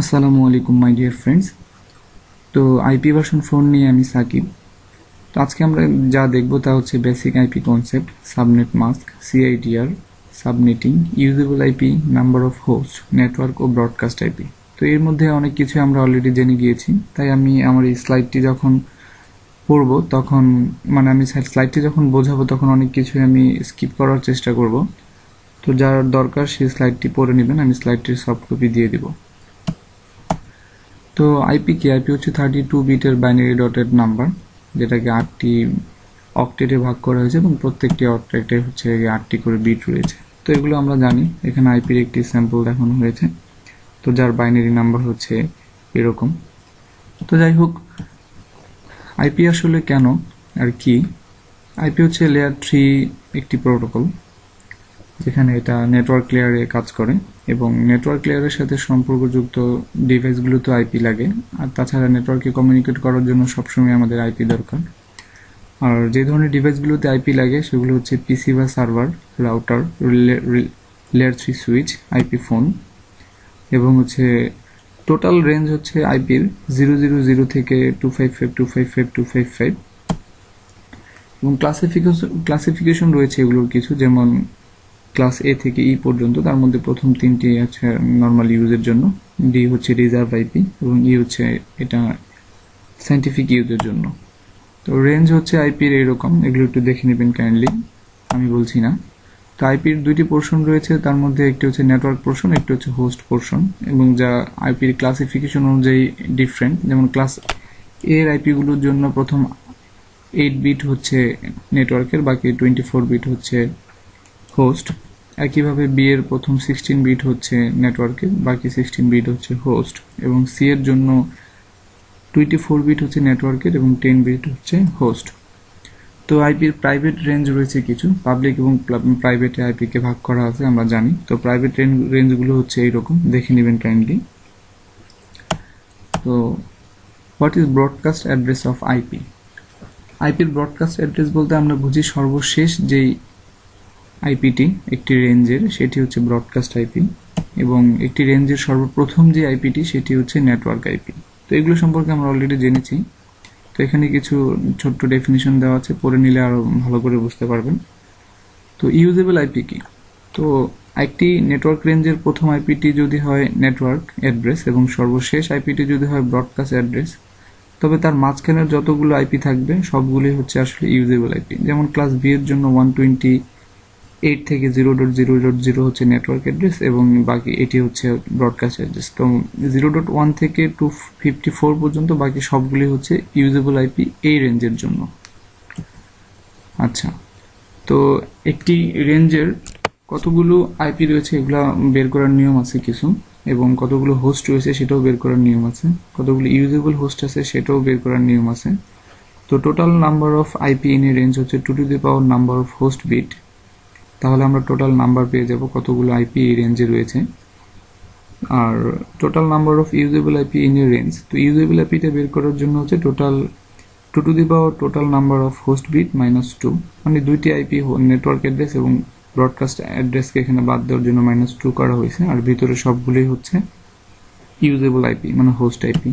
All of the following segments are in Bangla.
আসসালামু আলাইকুম মাই ডিয়ার ফ্রেন্ডস। তো আইপি ভার্সন 4 নিয়ে আমি সাকিব। তো আজকে আমরা যা দেখব তা হচ্ছে basic IP concept, subnet mask, CIDR, subnetting, usable IP, number of host, network ও ব্রডকাস্ট আইপি। তো এর মধ্যে অনেক কিছু আমরা অলরেডি জেনে গিয়েছি, তাই আমি আমার এই স্লাইডটি যখন পড়ব তখন আমি স্লাইডটি যখন বোঝাবো তখন অনেক কিছুই আমি স্কিপ করার চেষ্টা করব। তো যার দরকার সেই স্লাইডটি পড়ে নেবেন, আমি স্লাইডটির সফট কপি দিয়ে দিব। তো আইপি কি? আইপি হচ্ছে 32 বিটের বাইনারি ডটেড নাম্বার, যেটাকে 8টি অক্টেটে ভাগ করা হয়েছে এবং প্রত্যেকটি অক্টেটে হচ্ছে 8টি করে বিট রয়েছে। তো এগুলো আমরা জানি। এখানে আইপির একটি স্যাম্পল দেখানো হয়েছে, তো যার বাইনারি নাম্বার হচ্ছে এরকম। তো যাই হোক, আইপি আসলে কেন আর কি? আইপি হচ্ছে লেয়ার 3 একটি প্রোটোকল, যেখানে এটা নেটওয়ার্ক লেয়ারে কাজ করে এবং নেটওয়ার্ক লেয়ারের সাথে সম্পর্কযুক্ত ডিভাইসগুলোতে আইপি লাগে। আর তাছাড়া নেটওয়ার্কে কমিউনিকেট করার জন্য সবসময় আমাদের আইপি দরকার। আর যে ধরনের ডিভাইসগুলোতে আইপি লাগে সেগুলো হচ্ছে পিসি বা server, router, layer 3 switch, IP phone, এবং হচ্ছে টোটাল রেঞ্জ হচ্ছে আইপির 000 থেকে 255 এবং ক্লাসিফিকেশন রয়েছে এগুলোর কিছু, যেমন ক্লাস এ থেকে ই পর্যন্ত। তার মধ্যে প্রথম তিনটি আছে নর্মাল ইউজের জন্য, ডি হচ্ছে রিজার্ভ আইপি এবং ই হচ্ছে এটা সাইন্টিফিক ইউজের জন্য। তো রেঞ্জ হচ্ছে আইপির এরকম, এগুলো একটু দেখে নেবেন কাইন্ডলি, আমি বলছি না। তো আইপির দুইটি পোর্শন রয়েছে, তার মধ্যে একটি হচ্ছে নেটওয়ার্ক পোর্শন, একটি হচ্ছে হোস্ট পোর্শন, এবং যা আইপির ক্লাসিফিকেশন অনুযায়ী ডিফারেন্ট। যেমন ক্লাস এর আইপিগুলোর জন্য প্রথম 8 বিট হচ্ছে নেটওয়ার্কের, বাকি 24 বিট হচ্ছে হোস্ট। একইভাবে বি এর প্রথম 16 বিট হচ্ছে নেটওয়ার্কের, বাকি 16 বিট হচ্ছে হোস্ট, এবং সি এর জন্য 24 বিট হচ্ছে নেটওয়ার্কের এবং 10 বিট হচ্ছে হোস্ট। তো আইপির প্রাইভেট রেঞ্জ রয়েছে কিছু, পাবলিক এবং প্রাইভেটে আইপিকে ভাগ করা আছে আমরা জানি। তো প্রাইভেট রেঞ্জগুলো হচ্ছে এইরকম, দেখে নেবেন কাইন্ডলি। তো what is broadcast address of IP? আইপির ব্রডকাস্ট অ্যাড্রেস বলতে আমরা বুঝি সর্বশেষ যেই আইপিটি একটি রেঞ্জের, সেটি হচ্ছে ব্রডকাস্ট আইপি, এবং একটি রেঞ্জের সর্বপ্রথম যে আইপিটি সেটি হচ্ছে নেটওয়ার্ক আইপি। তো এগুলো সম্পর্কে আমরা অলরেডি জেনেছি। তো এখানে কিছু ছোট্ট ডেফিনিশন দেওয়া আছে, পড়ে নিলে আরও ভালো করে বুঝতে পারবেন। তো ইউজেবল আইপি কি? তো একটি নেটওয়ার্ক রেঞ্জের প্রথম আইপিটি যদি হয় নেটওয়ার্ক অ্যাড্রেস এবং সর্বশেষ আইপিটি যদি হয় ব্রডকাস্ট অ্যাড্রেস, তবে তার মাঝখানের যতগুলো আইপি থাকবে সবগুলোই হচ্ছে আসলে ইউজেবল আইপি। যেমন ক্লাস বি এর জন্য 128 থেকে 0.0.0 হচ্ছে নেটওয়ার্ক অ্যাড্রেস এবং বাকি এটি হচ্ছে ব্রডকাস্ট অ্যাড্রেস। তো 0.1 থেকে 254 পর্যন্ত বাকি সবগুলি হচ্ছে ইউজেবল আইপি এই রেঞ্জের জন্য। আচ্ছা, তো একটি রেঞ্জের কতগুলো আইপি রয়েছে এগুলো বের করার নিয়ম আছে কিছু, এবং কতগুলো হোস্ট রয়েছে সেটাও বের করার নিয়ম আছে, কতগুলো ইউজেবল হোস্ট আছে সেটাও বের করার নিয়ম আছে। তো total number of IP in a range হচ্ছে 2 to the power number of host bit. তাহলে আমরা টোটাল নাম্বার পেয়ে যাব কতগুলো আইপি এই রেঞ্জে রয়েছে। আর total number of usable IP in a range, তো ইউজেবল আইপিটা বের করার জন্য হচ্ছে total 2 to the power total number of host bit -2, মানে দুইটি আইপি নেটওয়ার্ক অ্যাড্রেস এবং ব্রডকাস্ট অ্যাড্রেসকে এখানে বাদ দেওয়ার জন্য -2 করা হয়েছে, আর ভিতরে সবগুলোই হচ্ছে ইউজেবল আইপি মানে হোস্ট আইপি।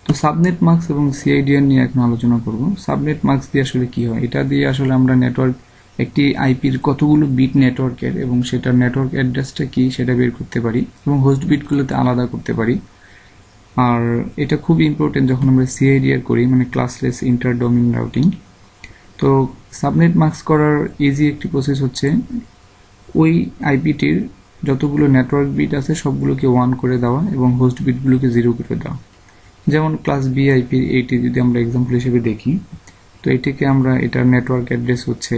তো সাবনেট মাস্ক এবং সিআইডিআর নিয়ে এখন আলোচনা করব। সাবনেট মাস্ক দিয়ে আসলে কি হয়? এটা দিয়ে আসলে আমরা নেটওয়ার্ক একটি আইপির কতগুলো বিট নেটওয়ার্কের এবং সেটার নেটওয়ার্ক অ্যাড্রেসটা কি সেটা বের করতে পারি এবং হোস্ট বিটগুলোতে আলাদা করতে পারি। আর এটা খুব ইম্পর্টেন্ট যখন আমরা সিআইডিআর করি, মানে ক্লাসলেস ইন্টার ডোমেইন রাউটিং। তো সাবনেট মাস্ক করার ইজি একটি প্রসেস হচ্ছে ওই আইপিটির যতগুলো নেটওয়ার্ক বিট আছে সবগুলোকে 1 করে দেওয়া এবং হোস্ট বিটগুলোকে 0 করে দেওয়া। যেমন ক্লাস বি আইপির এইটি যদি আমরা এক্সাম্পল হিসেবে দেখি, তো এটিকে আমরা এটার নেটওয়ার্ক অ্যাড্রেস হচ্ছে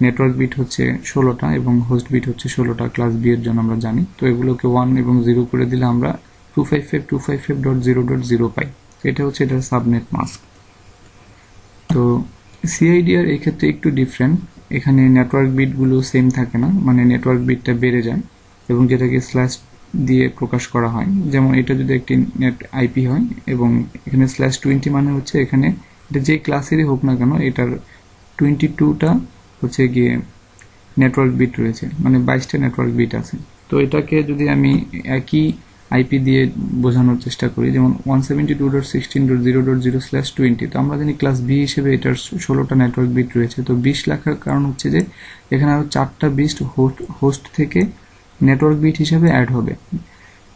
নেটওয়ার্ক বিট হচ্ছে 16টা এবং হোস্ট বিট হচ্ছে 16টা ক্লাস বি এর জন্য আমরা জানি। তো এগুলোকে 1 এবং 0 করে দিলে আমরা 255.255.0.0 পাই। এটা হচ্ছে এটার সাবনেট মাস্ক। তো সিআইডিআর এই ক্ষেত্রে একটু ডিফারেন্ট, এখানে নেটওয়ার্ক বিটগুলো সেম থাকে না, মানে নেটওয়ার্ক বিটটা বেড়ে যায় এবং যেটাকে স্ল্যাশ দিয়ে প্রকাশ করা হয়। যেমন এটা যদি একটি নেট আইপি হয় এবং এখানে /20 মানে হচ্ছে এখানে এটা যে ক্লাসেরই হোক না কেন এটার 22টা হচ্ছে গিয়ে নেটওয়ার্ক বিট রয়েছে, মানে 22টা নেটওয়ার্ক বিট আছে। তো এটাকে যদি আমি একই আইপি দিয়ে বোঝানোর চেষ্টা করি, যেমন 172.16.0.0/20। তো আমরা জানি ক্লাস বি হিসেবে এটার 16টা নেটওয়ার্ক বিট রয়েছে। তো 20 লেখার কারণ হচ্ছে যে এখানে আরও 4টা বিট হোস্ট থেকে নেটওয়ার্ক বিট হিসেবে অ্যাড হবে।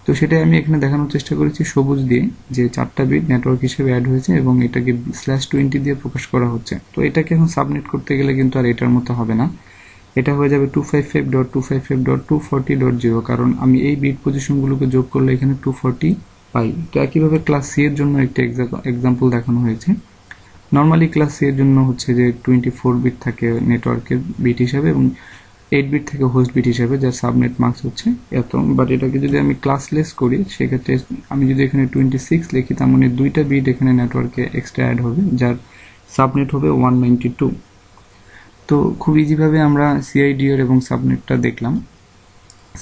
তো সেটাই আমি এখানে দেখানোর চেষ্টা করেছি সবুজ দিয়ে, যে 4টা বিট নেটওয়ার্ক হিসেবে অ্যাড হয়েছে এবং এটাকে /20 দিয়ে প্রকাশ করা হচ্ছে। তো এটাকে এখন সাবমিট করতে গেলে কিন্তু আর এটার মতো হবে না, এটা হয়ে যাবে 255.255.240.0, কারণ আমি এই বিট পজিশনগুলোকে যোগ করলে এখানে 240 পাই। তো একইভাবে ক্লাস সি এর জন্য একটি এক্সাম্পল দেখানো হয়েছে। নর্মালি ক্লাস সি এর জন্য হচ্ছে যে 24 বিট থাকে নেটওয়ার্কের বিট হিসাবে এবং 8 বিট থেকে হোস্ট বিট হিসাবে, যার সাবনেট মার্কস হচ্ছে এত। বাট এটাকে যদি আমি ক্লাসলেস করি, সেক্ষেত্রে আমি যদি এখানে 26 লিখি, তার মানে 2টা বিট এখানে নেটওয়ার্কে এক্সট্রা অ্যাড হবে, যার সাবনেট হবে 192। তো খুব ইজিভাবে আমরা সিআইডিআর এবং সাবনেটটা দেখলাম।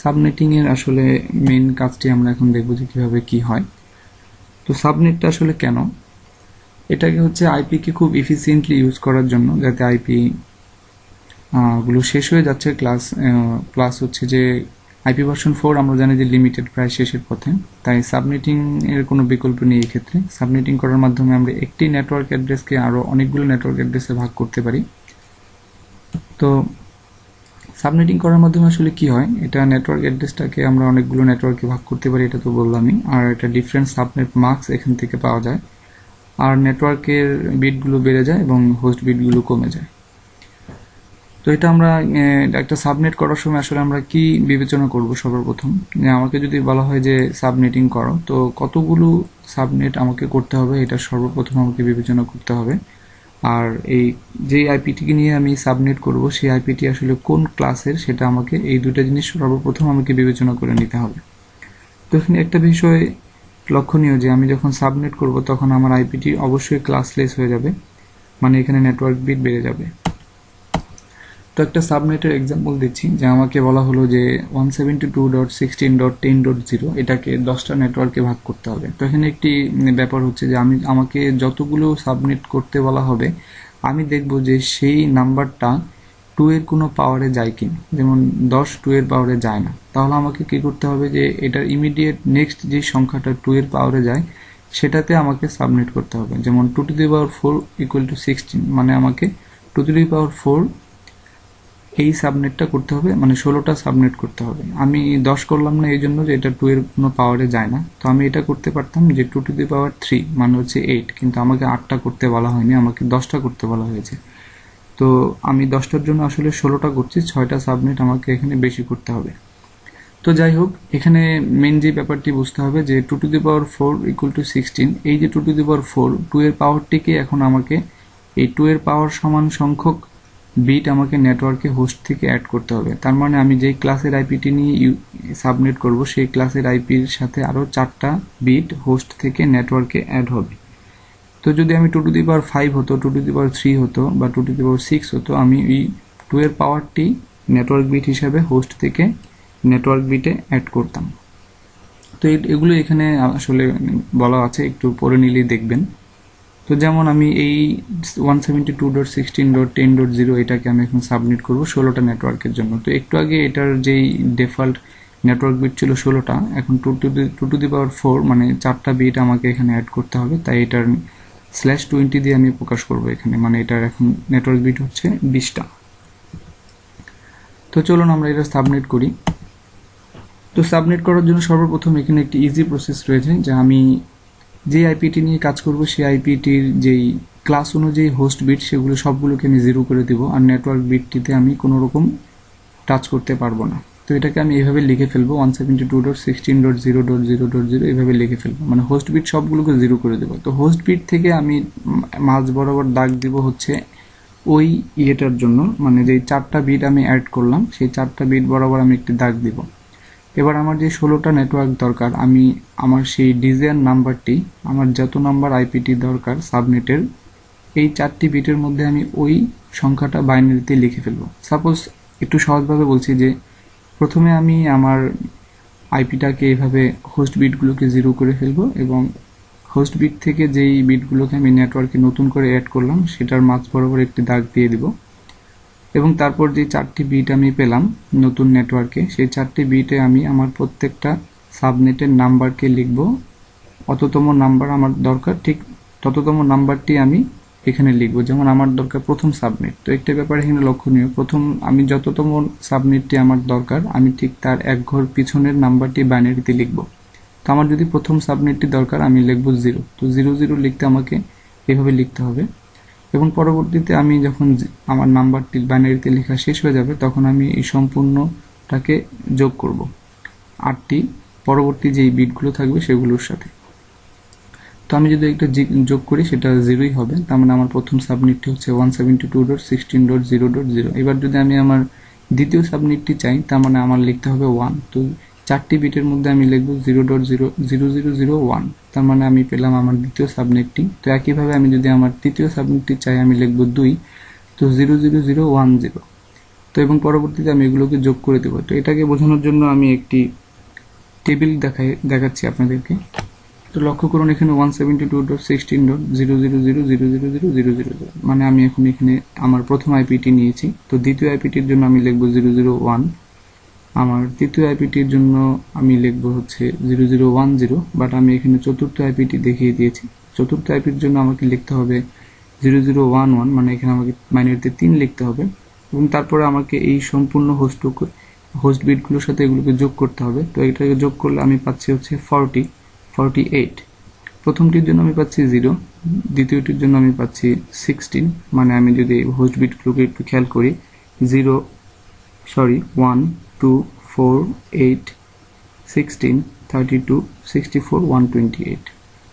সাবনেটিংয়ের আসলে মেইন কাজটি আমরা এখন দেখব যে কীভাবে কী হয়। তো সাবনেটটা আসলে কেন, এটাকে হচ্ছে আইপিকে খুব এফিসিয়েন্টলি ইউজ করার জন্য, যাতে আইপি গুলো শেষ হয়ে যাচ্ছে প্লাস হচ্ছে যে আইপি ভার্সন 4 আমরা জানি যে লিমিটেড, প্রায় শেষের পথে। তাই সাবনেটিং এর কোনো বিকল্প নেই এই ক্ষেত্রে। সাবনেটিং করার মাধ্যমে আমরা একটি নেটওয়ার্ক অ্যাড্রেসকে আরও অনেকগুলো নেটওয়ার্ক অ্যাড্রেসে ভাগ করতে পারি। তো সাবনেটিং করার মাধ্যমে আসলে কি হয়, এটা নেটওয়ার্ক অ্যাড্রেসটাকে আমরা অনেকগুলো নেটওয়ার্কে ভাগ করতে পারি, এটা তো বললামই। আর এটা ডিফারেন্ট সাবনেট মার্কস এখান থেকে পাওয়া যায়, আর নেটওয়ার্কের বিটগুলো বেড়ে যায় এবং হোস্ট বিটগুলো কমে যায়। তো এটা আমরা একটা সাবনেট করার সময় আসলে আমরা কি বিবেচনা করব, সর্বপ্রথম যে আমাকে যদি বলা হয় যে সাবনেটিং করো, তো কতগুলো সাবনেট আমাকে করতে হবে, এটা সর্বপ্রথম আমাকে বিবেচনা করতে হবে। আর এই যে আইপিটিকে নিয়ে আমি সাবনেট করব, সেই আইপিটি আসলে কোন ক্লাসের, সেটা আমাকে এই দুটো জিনিস সর্বপ্রথম আমাকে বিবেচনা করে নিতে হবে। তো এখানে একটা বিষয় লক্ষণীয় যে আমি যখন সাবনেট করব তখন আমার আইপিটি অবশ্যই ক্লাসলেস হয়ে যাবে, মানে এখানে নেটওয়ার্ক বিট বেড়ে যাবে। তো একটা সাবনেটের এক্সাম্পল দিচ্ছি, যে আমাকে বলা হলো যে 172.16.10.0 এটাকে 10টা নেটওয়ার্কে ভাগ করতে হবে। তো এখানে একটি ব্যাপার হচ্ছে যে আমাকে যতগুলো সাবনেট করতে বলা হবে, আমি দেখব যে সেই নাম্বারটা 2 এর কোনো পাওয়ারে যায় কিনা। যেমন 10 2 এর পাওয়ারে যায় না, তাহলে আমাকে কি করতে হবে যে এটার ইমিডিয়েট নেক্সট যে সংখ্যাটা 2 এর পাওয়ারে যায় সেটাতে আমাকে সাবনেট করতে হবে। যেমন 2 to the power 4 equal to 16, মানে আমাকে 2 to the power 4 এই সাবনেটটা করতে হবে, মানে 16টা সাবনেট করতে হবে। আমি 10 করলাম না এই জন্য যে এটা 2 এর কোনো পাওয়ারে যায় না। তো আমি এটা করতে পারতাম যে 2 to the power 3 মানে হচ্ছে 8, কিন্তু আমাকে 8টা করতে বলা হয়নি, আমাকে 10টা করতে বলা হয়েছে। তো আমি 10টার জন্য আসলে 16টা করছি, 6টা সাবনেট আমাকে এখানে বেশি করতে হবে। তো যাই হোক, এখানে মেন যে ব্যাপারটি বুঝতে হবে যে 2 to the power 4 equal to 16, এই যে 2 to the power 4, 2 এর পাওয়ারটিকে এখন আমাকে এই 2 এর পাওয়ার সমান সংখ্যক বিট আমাকে নেটওয়ার্কে হোস্ট থেকে অ্যাড করতে হবে। তার মানে আমি যেই ক্লাসের আইপিটি নিয়ে সাবনেট করব, সেই ক্লাসের আইপির সাথে আরও 4টা বিট হোস্ট থেকে নেটওয়ার্কে অ্যাড হবে। তো যদি আমি 2 to the power 5 হতো, 2 to the power 3 হতো বা 2 to the power 6 হতো, আমি এই 2 এর পাওয়ারটি নেটওয়ার্ক বিট হিসাবে হোস্ট থেকে নেটওয়ার্ক বিটে অ্যাড করতাম। তো এগুলো এখানে আসলে বলা আছে, একটু পড়ে নিলেই দেখবেন। তো যেমন আমি এই 172.16.10.0 এটাকে আমি এখন সাবমিট করব 16টা নেটওয়ার্কের জন্য। তো একটু আগে এটার যেই ডিফল্ট নেটওয়ার্ক বিট ছিল 16টা, এখন 2 to the power 4 মানে 4টা বিট আমাকে এখানে অ্যাড করতে হবে। তাই এটার /20 দিয়ে আমি প্রকাশ করব এখানে, মানে এটার এখন নেটওয়ার্ক বিট হচ্ছে 20টা। তো চলুন আমরা এটা সাবমিট করি। তো সাবমিট করার জন্য সর্বপ্রথম এখানে একটি ইজি প্রসেস রয়েছে, যে আমি যে আইপিটি নিয়ে কাজ করব সেই আইপিটির যেই ক্লাস অনুযায়ী হোস্ট বিট, সেগুলো সবগুলোকে আমি 0 করে দেব, আর নেটওয়ার্ক বিটটিতে আমি কোনো রকম টাচ করতে পারবো না। তো এটাকে আমি এইভাবে লিখে ফেলবো 172.16.0.0.0 এইভাবে লিখে ফেলবো, মানে হোস্ট বিট সবগুলোকে 0 করে দেবো। তো হোস্ট বিট থেকে আমি মাঝ বরাবর দাগ দিব হচ্ছে ওই ইয়েটার জন্য, মানে যেই 4টা বিট আমি অ্যাড করলাম সেই 4টা বিট বরাবর আমি একটি দাগ দিব। এবার আমার যে 16টা নেটওয়ার্ক দরকার, আমি আমার সেই ডিজাইন নাম্বারটি, আমার যত নাম্বার আইপিটি দরকার সাবনেটের, এই 4টি বিটের মধ্যে আমি ওই সংখ্যাটা বাইনারিতে লিখে ফেলবো। সাপোজ একটু সহজভাবে বলছি যে প্রথমে আমি আমার আইপিটাকে এভাবে হোস্ট বিটগুলোকে 0 করে ফেলবো এবং হোস্ট বিট থেকে যেই বিটগুলোকে আমি নেটওয়ার্কে নতুন করে অ্যাড করলাম সেটার মাঝ বরাবর একটি দাগ দিয়ে দিব, এবং তারপর যে 4টি বিট আমি পেলাম নতুন নেটওয়ার্কে, সেই 4টি বিটে আমি আমার প্রত্যেকটা সাবনেটের নাম্বারকে লিখব, অততম নাম্বার আমার দরকার, ঠিক তততম নাম্বারটি আমি এখানে লিখব। যেমন আমার দরকার প্রথম সাবনেট, তো একটা ব্যাপার এখানে লক্ষণীয়, প্রথম আমি যততম সাবনেটটি আমার দরকার আমি ঠিক তার এক ঘর পিছনের নাম্বারটি বাইনারিতে লিখব। তো আমার যদি প্রথম সাবনেটটি দরকার আমি লিখব 0, তো 00 লিখতে আমাকে এভাবে লিখতে হবে। এবং পরবর্তীতে আমি যখন আমার নাম্বারটি বাইনারিতে লেখা শেষ হয়ে যাবে তখন আমি এই সম্পূর্ণটাকে যোগ করব 8টি পরবর্তী যেই বিটগুলো থাকবে সেগুলোর সাথে। তো আমি যদি একটা যোগ করি সেটা 0ই হবে, তার মানে আমার প্রথম সাবনেটটি হচ্ছে 172.16.0.0। এবার যদি আমি আমার দ্বিতীয় সাবনেটটি চাই তার মানে আমার লিখতে হবে 1, তো 4টি বিটের মধ্যে আমি লিখব 0.00001, তার মানে আমি পেলাম আমার দ্বিতীয় সাবনেটটি। তো একইভাবে আমি যদি আমার তৃতীয় সাবনেটটি চাই আমি লিখব 2, তো 00010। তো এবং পরবর্তীতে আমি এগুলোকে যোগ করে দেবো। তো এটাকে বোঝানোর জন্য আমি একটি টেবিল দেখাচ্ছি আপনাদেরকে। তো লক্ষ্য করুন এখানে 172.16.0000000, মানে আমি এখন এখানে আমার প্রথম আইপিটি নিয়েছি। তো দ্বিতীয় আইপিটির জন্য আমি লিখব 001, আমার তৃতীয় আইপিটির জন্য আমি লিখব হচ্ছে 0010, বাট আমি এখানে চতুর্থ আইপিটি দেখিয়ে দিয়েছি। চতুর্থ আইপির জন্য আমাকে লিখতে হবে 0011, মানে এখানে আমাকে বাইনারিতে 3 লিখতে হবে এবং তারপরে আমাকে এই সম্পূর্ণ হোস্ট বিটগুলোর সাথে এগুলোকে যোগ করতে হবে। তো এটাকে যোগ করলে আমি পাচ্ছি হচ্ছে 48। প্রথমটির জন্য আমি পাচ্ছি 0, দ্বিতীয়টির জন্য আমি পাচ্ছি 16, মানে আমি যদি হোস্ট বিটগুলোকে একটু খেয়াল করি 1 2 4 8 16 32 64 128,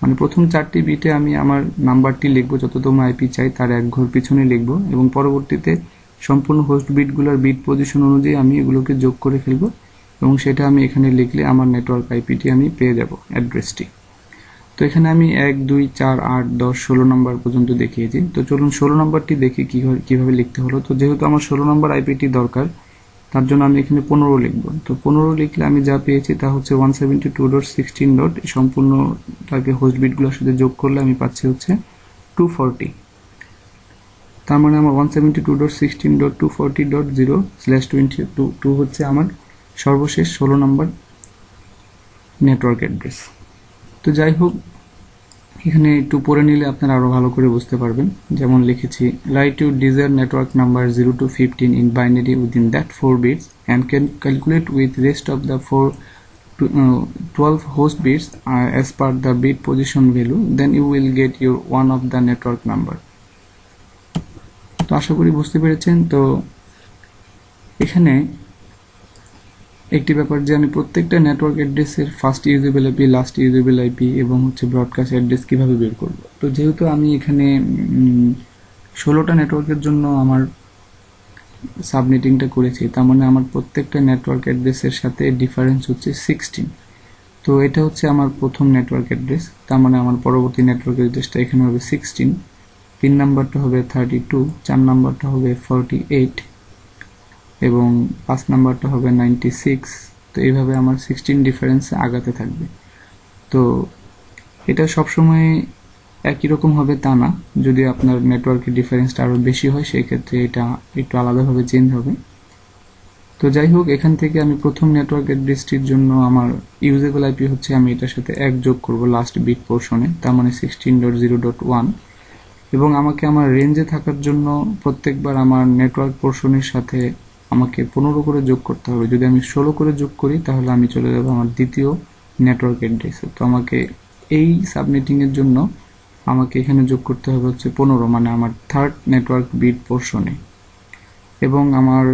মানে প্রথম 4টি বিটে আমি আমার নাম্বারটি লিখবো, যততম আইপি চাই তার এক ঘর পিছনে লিখবো এবং পরবর্তীতে সম্পূর্ণ হোস্ট বিটগুলোর বিট পজিশন অনুযায়ী আমি এগুলোকে যোগ করে ফেলবো এবং সেটা আমি এখানে লিখলে আমার নেটওয়ার্ক আইপিটি আমি পেয়ে যাব, অ্যাড্রেসটি। তো এখানে আমি 1 2 4 8 10 16 নম্বর পর্যন্ত দেখিয়েছি। তো চলুন 16 নম্বরটি দেখি কিভাবে লিখতে হলো। তো যেহেতু আমার 16 নম্বর আইপিটি দরকার তার জন্য আমি এখানে 15 লিখব। তো 15 লিখলে আমি যা পেয়েছি তা হচ্ছে 172.16. সম্পূর্ণটাকে হোস্ট বিটগুলোর সাথে যোগ করলে আমি পাচ্ছি হচ্ছে 240। তার মানে আমার 172.16.240.0/22 হচ্ছে আমার সর্বশেষ 16 নম্বর নেটওয়ার্ক অ্যাড্রেস। তো যাই হোক, এখানে একটু পড়ে নিলে আপনারা আরো ভালো করে বুঝতে পারবেন। যেমন লিখেছি, right your desire network number 0 to 15 in binary within that 4 bits and can calculate with rest of the 12 host bits as per the bit position value, then you will get your one of the network number. তো আশা করি বুঝতে পেরেছেন। তো এখানে একটি ব্যাপার যে আমি প্রত্যেকটা নেটওয়ার্ক অ্যাড্রেসের first usable IP, last usable IP এবং হচ্ছে ব্রডকাস্ট অ্যাড্রেস কিভাবে বের করব। তো যেহেতু আমি এখানে 16টা নেটওয়ার্কের জন্য আমার সাবনেটিংটা করেছি, তার মানে আমার প্রত্যেকটা নেটওয়ার্ক অ্যাড্রেসের সাথে ডিফারেন্স হচ্ছে 16। তো এটা হচ্ছে আমার প্রথম নেটওয়ার্ক অ্যাড্রেস, তার মানে আমার পরবর্তী নেটওয়ার্ক অ্যাড্রেসটা এখানে হবে 16, 3 নাম্বারটা হবে 32, 4 নাম্বারটা হবে 48 এবং 5 নাম্বারটা হবে 96। তো এইভাবে আমার 16 ডিফারেন্স আগাতে থাকবে। তো এটা সবসময় একই রকম হবে তা না, যদি আপনার নেটওয়ার্কের ডিফারেন্সটা আরও বেশি হয় সেই ক্ষেত্রে এটা একটু আলাদাভাবে চেঞ্জ হবে। তো যাই হোক, এখান থেকে আমি প্রথম নেটওয়ার্ক অ্যাড্রেসটির জন্য আমার ইউজেবল আইপি হচ্ছে আমি এটার সাথে 1 যোগ করব লাস্ট বিট পোর্শনে, তার মানে 16.0.1, এবং আমাকে আমার রেঞ্জে থাকার জন্য প্রত্যেকবার আমার নেটওয়ার্ক পোর্শনের সাথে আমাকে 15 করে যোগ করতে হবে। যদি আমি 16 করে যোগ করি তাহলে আমি চলে যাব আমার দ্বিতীয় নেটওয়ার্ক অ্যাড্রেসে। তো আমাকে এই সাবনেটিংয়ের জন্য আমাকে এখানে যোগ করতে হবে হচ্ছে 15, মানে আমার থার্ড নেটওয়ার্ক বিট পোর্শনে। এবং আমার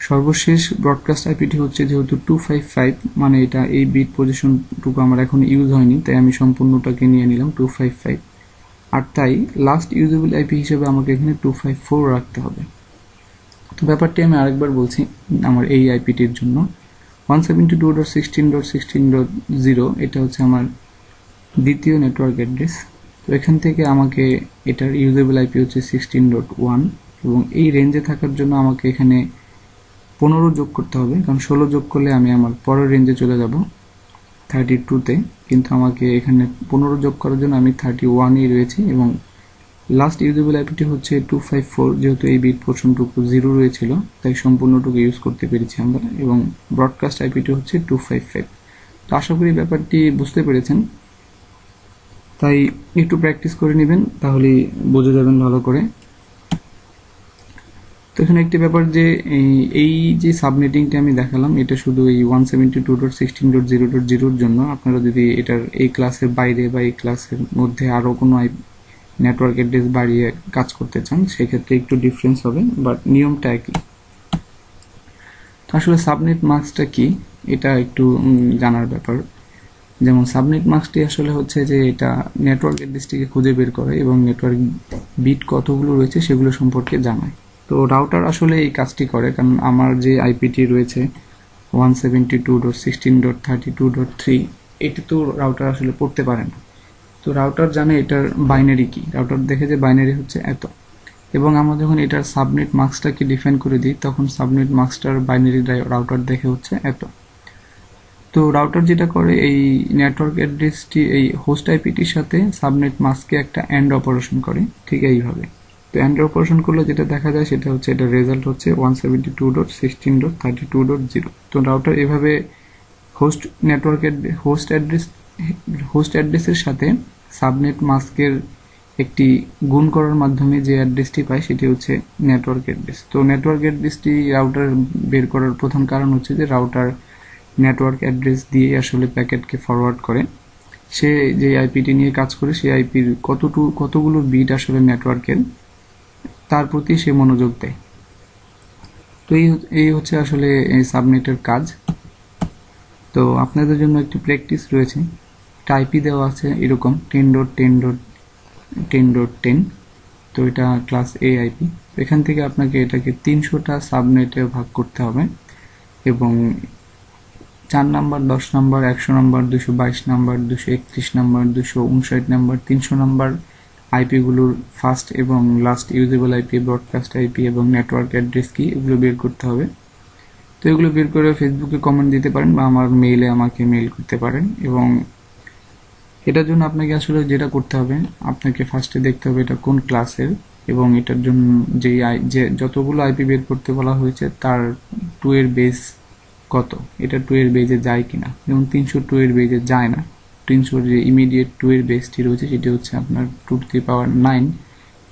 সর্বশেষ ব্রডকাস্ট আইপিটি হচ্ছে যেহেতু 255, মানে এটা এই বিট পজিশনটুকু আমার এখন ইউজ হয়নি, তাই আমি সম্পূর্ণটাকে নিয়ে নিলাম 255। আর তাই লাস্ট ইউজেবল আইপি হিসেবে আমাকে এখানে 254 রাখতে হবে। তো ব্যাপারটি আমি আরেকবার বলছি, আমার এই আইপিটির জন্য 172.16.16.0 এটা হচ্ছে আমার দ্বিতীয় নেটওয়ার্ক অ্যাড্রেস। তো এখান থেকে আমাকে এটার ইউজেবল আইপি হচ্ছে 16.1 এবং এই রেঞ্জে থাকার জন্য আমাকে এখানে 15 যোগ করতে হবে, কারণ 16 যোগ করলে আমি আমার পরের রেঞ্জে চলে যাব 32-তে, কিন্তু আমাকে এখানে 15 যোগ করার জন্য আমি 31-ই রয়েছি। এবং লাস্ট ইউজেবল আইপিটি হচ্ছে 254, যেহেতু এই বিট পোর্শনটুকু 0 রয়েছিল তাই সম্পূর্ণটুকু ইউজ করতে পেরেছি আমরা, এবং ব্রডকাস্ট আইপিটি হচ্ছে 255। তো আশা করি ব্যাপারটি বুঝতে পেরেছেন, তাই একটু প্র্যাকটিস করে নেবেন, তাহলেই বুঝে যাবেন ভালো করে। তো এখানে একটি ব্যাপার যে এই যে সাবনেটিংটা আমি দেখালাম, এটা শুধু এই 172.16.0.0 জন্য। আপনারা যদি এটার এই ক্লাসের বাইরে বা এই ক্লাসের মধ্যে আরও কোনো নেটওয়ার্ক অ্যাড্রেস বাড়িয়ে কাজ করতে চান, সেক্ষেত্রে একটু ডিফারেন্স হবে, বাট নিয়মটা একই। তো আসলে সাবনেট মাস্কটা কি, এটা একটু জানার ব্যাপার। যেমন সাবনেট মাস্কটি আসলে হচ্ছে যে এটা নেটওয়ার্ক অ্যাড্রেসটিকে খুঁজে বের করে এবং নেটওয়ার্ক বিট কতগুলো রয়েছে সেগুলো সম্পর্কে জানায়। তো রাউটার আসলে এই কাজটি করে, কারণ আমার যে আইপিটি রয়েছে 172.16.32.3, এটি তো রাউটার আসলে পড়তে পারে না। তো রাউটার জানে এটার বাইনারি কি, রাউটার দেখে যে বাইনারি হচ্ছে এত, এবং আমরা যখন এটার সাবনেট মাস্কটাকে ডিফাইন করে দিই, তখন সাবনেট মাস্কটার বাইনারি রাউটার দেখে হচ্ছে এত। তো রাউটার যেটা করে, এই নেটওয়ার্ক অ্যাড্রেসটি এই হোস্ট আইপিটির সাথে সাবনেট মাস্কে একটা অ্যান্ড অপারেশন করে, ঠিক এইভাবে। তো অ্যান্ড অপারেশন করলে যেটা দেখা যায় সেটা হচ্ছে এটার রেজাল্ট হচ্ছে 172.16.32.0। তো রাউটার এভাবে হোস্ট নেটওয়ার্কের হোস্ট অ্যাড্রেসের সাথে সাবনেট মাস্কের একটি গুণ করার মাধ্যমে যে অ্যাড্রেসটি পায় সেটি হচ্ছে নেটওয়ার্ক অ্যাড্রেস। তো নেটওয়ার্ক অ্যাড্রেসটি রাউটার বের করার প্রধান কারণ হচ্ছে যে রাউটার নেটওয়ার্ক অ্যাড্রেস দিয়ে আসলে প্যাকেটকে ফরওয়ার্ড করে। সে যে আইপিটি নিয়ে কাজ করে সেই আইপির কতগুলো বিট আসলে নেটওয়ার্কের, তার প্রতি সে মনোযোগ দেয়। তো এই হচ্ছে আসলে এই সাবনেটের কাজ। তো আপনাদের জন্য একটি প্র্যাকটিস রয়েছে, একটা আইপি দেওয়া আছে এরকম 10.10.10.10। তো এটা ক্লাস এ আইপি। এখান থেকে আপনাকে এটাকে 300টা সাবনেটে ভাগ করতে হবে, এবং 4 number, 10 number, 100 number, 222 number, 231 number, 259 number, 300 number আইপিগুলোর ফার্স্ট এবং last usable IP, broadcast IP এবং নেটওয়ার্ক অ্যাড্রেস কি, এগুলো বের করতে হবে। তো এগুলো বের করে ফেসবুকে কমেন্ট দিতে পারেন বা আমার মেইলে আমাকে মেইল করতে পারেন। এবং এটার জন্য আপনাকে আসলে যেটা করতে হবে, আপনাকে ফার্স্টে দেখতে হবে এটা কোন ক্লাসের, এবং এটার জন্য যে যতগুলো আইপি বের করতে বলা হয়েছে তার 2 এর বেস কত, এটা 2 এর বেজে যায় কিনা। যেমন 302 এর বেজে যায় না, 300 যে ইমিডিয়েট 2 এর বেসটি রয়েছে সেটি হচ্ছে আপনার 2^9,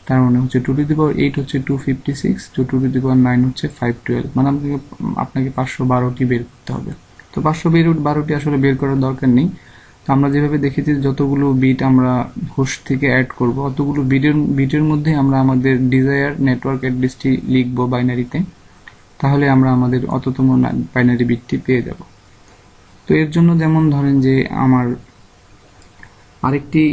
তার মানে হচ্ছে 2^8 হচ্ছে 256, তো 2^9 হচ্ছে 512, মানে আপনাকে 512টি বের করতে হবে। তো 512টি আসলে বের করার দরকার নেই। তো আমরা যেভাবে দেখেছি যতগুলো বিট আমরা হোস্ট থেকে অ্যাড করব, অতগুলো বিটের মধ্যে আমরা আমাদের ডিজায়ার নেটওয়ার্ক অ্যাড্রেসটি লিখবো বাইনারিতে, তাহলে আমরা আমাদের অততম বাইনারি বিটটি পেয়ে যাব। তো এর জন্য যেমন ধরেন যে আমার আরেকটি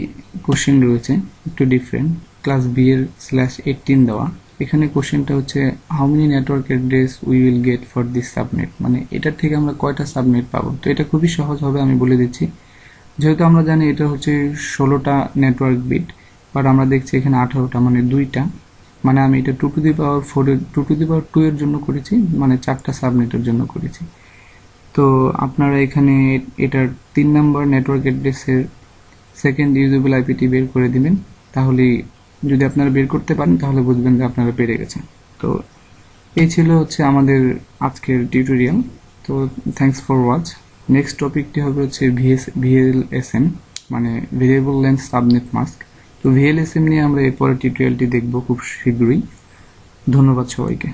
কোশ্চেন রয়েছে একটু ডিফারেন্ট, ক্লাস বি এর /18 দেওয়া। এখানে কোশ্চেনটা হচ্ছে how many network address we will get for this subnet, মানে এটার থেকে আমরা কয়টা সাবনেট পাবো। তো এটা খুবই সহজ হবে, আমি বলে দিচ্ছি। যেহেতু আমরা জানি এটা হচ্ছে 16টা নেটওয়ার্ক বিট, বাট আমরা দেখছি এখানে 18টা, মানে 2টা, মানে আমি এটা 2^4 এর জন্য করেছি, মানে 4টা সাবনেটের জন্য করেছি। তো আপনারা এখানে এটার 3 নাম্বার নেটওয়ার্ক অ্যাড্রেসের সেকেন্ড ইউজেবল আইপিটি বের করে দিবেন, তাহলে যদি আপনারা বের করতে পারেন তাহলে বুঝবেন যে আপনারা পেরে গেছেন। তো এই ছিল হচ্ছে আমাদের আজকের টিউটোরিয়াল। তো থ্যাঙ্কস ফর ওয়াচ। নেক্সট টপিকটি হবে হচ্ছে ভিএলএসএম, মানে ভেরিয়েবল লেন্থ সাবনেট মাস্ক। তো ভিএলএসএম নিয়ে আমরা এরপরে টিউটোরিয়ালটি দেখব খুব শীঘ্রই। ধন্যবাদ সবাইকে।